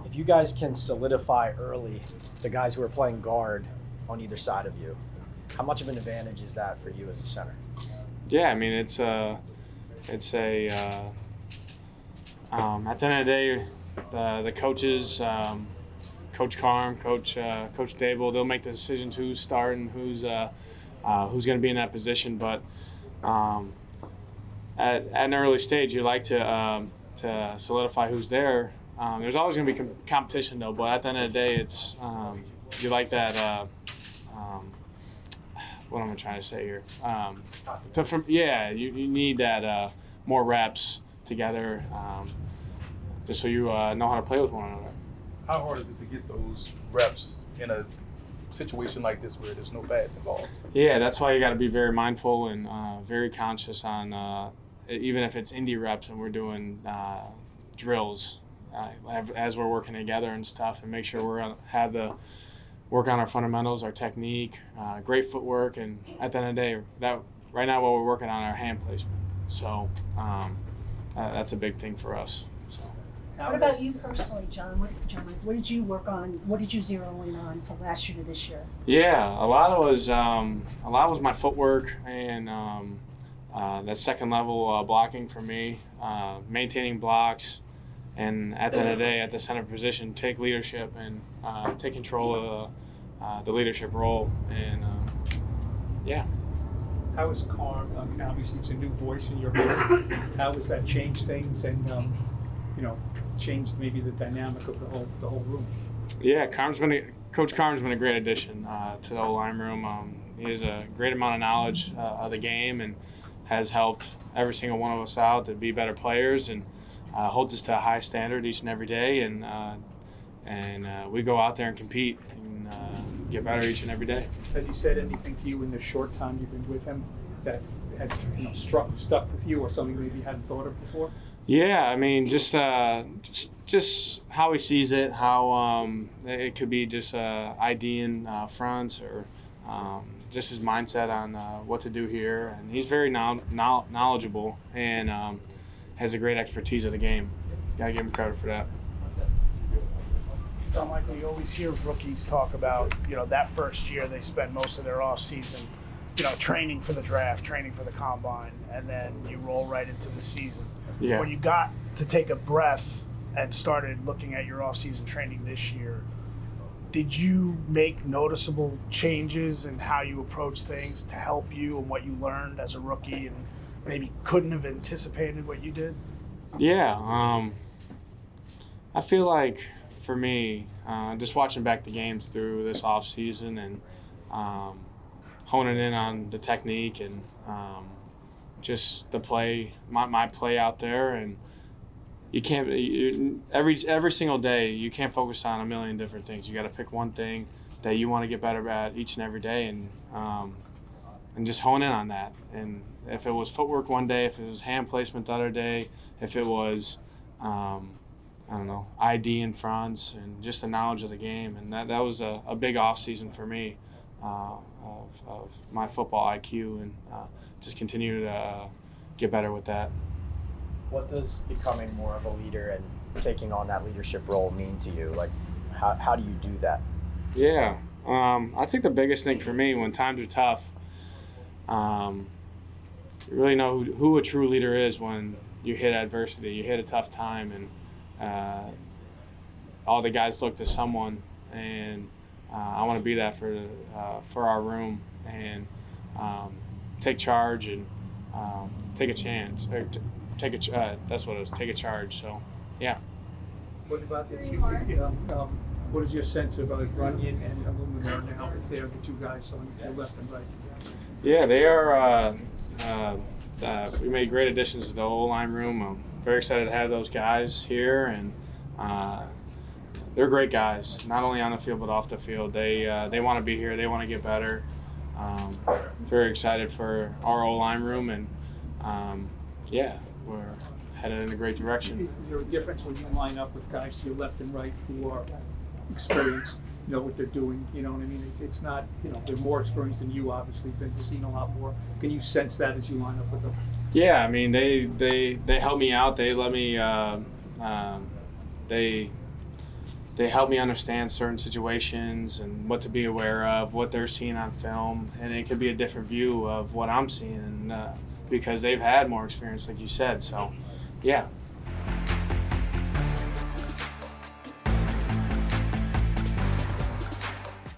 If you guys can solidify early the guys who are playing guard on either side of you, how much of an advantage is that for you as a center? Yeah, I mean it's a at the end of the day, the coaches, Coach Carm, Coach Dable, they'll make the decisions who's starting, who's going to be in that position. But at an early stage, you like to solidify who's there. There's always going to be competition though, but at the end of the day, it's you like that. What am I trying to say here? You need that more reps together, just so you know how to play with one another. How hard is it to get those reps in a situation like this where there's no pads involved? Yeah, that's why you got to be very mindful and very conscious on even if it's indie reps and we're doing drills as we're working together and stuff, and make sure work on our fundamentals, our technique, great footwork, and at the end of the day, that right now what we're working on our hand placement. So that's a big thing for us. So. What about you personally, John? What did you work on? What did you zero in on from last year to this year? Yeah, a lot was my footwork and that second level blocking for me, maintaining blocks, and at the end of the day, at the center position, take leadership and take control of the leadership role. And yeah. How is Carm? I mean, obviously it's a new voice in your group. How has that changed things and changed maybe the dynamic of the whole room? Yeah, Coach Carmen's been a great addition to the O-line room. He has a great amount of knowledge of the game and has helped every single one of us out to be better players, and holds us to a high standard each and every day. And we go out there and compete and get better each and every day. Has he said anything to you in the short time you've been with him that has stuck with you, or something maybe you hadn't thought of before? Yeah, I mean, just how he sees it, how it could be just IDing fronts, or just his mindset on what to do here. And he's very knowledgeable and has a great expertise of the game. Gotta give him credit for that. John Michael, you always hear rookies talk about, that first year they spend most of their off season, training for the draft, training for the combine, and then you roll right into the season. Yeah. When you got to take a breath and started looking at your off-season training this year, did you make noticeable changes in how you approach things to help you and what you learned as a rookie and maybe couldn't have anticipated what you did? Yeah. I feel like for me, just watching back the games through this off-season and honing in on the technique and just the play, my play out there, and you can't every single day you can't focus on a million different things. You got to pick one thing that you want to get better at each and every day, and just hone in on that. And if it was footwork one day, if it was hand placement the other day, if it was ID in fronts, and just the knowledge of the game, and that was a big off season for me of my football IQ, and just continue to get better with that. What does becoming more of a leader and taking on that leadership role mean to you? Like, how do you do that? Yeah, I think the biggest thing for me when times are tough, you really know who a true leader is when you hit adversity, you hit a tough time, and all the guys look to someone, and I want to be that for our room, and take charge and take a chance. Or that's what it was. Take a charge. So, yeah. What about what is your sense of Runyon and Aluminum now? If they're the two guys on your left and right? Yeah, they are. We made great additions to the O-line room. I'm very excited to have those guys here, and they're great guys. Not only on the field but off the field. They want to be here. They want to get better. Very excited for our O-line room, and we're headed in a great direction. Is there a difference when you line up with guys to your left and right who are experienced, know what they're doing? You know what I mean? It's not, they're more experienced than you, obviously, been seen a lot more. Can you sense that as you line up with them? Yeah, I mean, they help me out. They let me they help me understand certain situations and what to be aware of, what they're seeing on film, and it could be a different view of what I'm seeing, and because they've had more experience, like you said. So, yeah,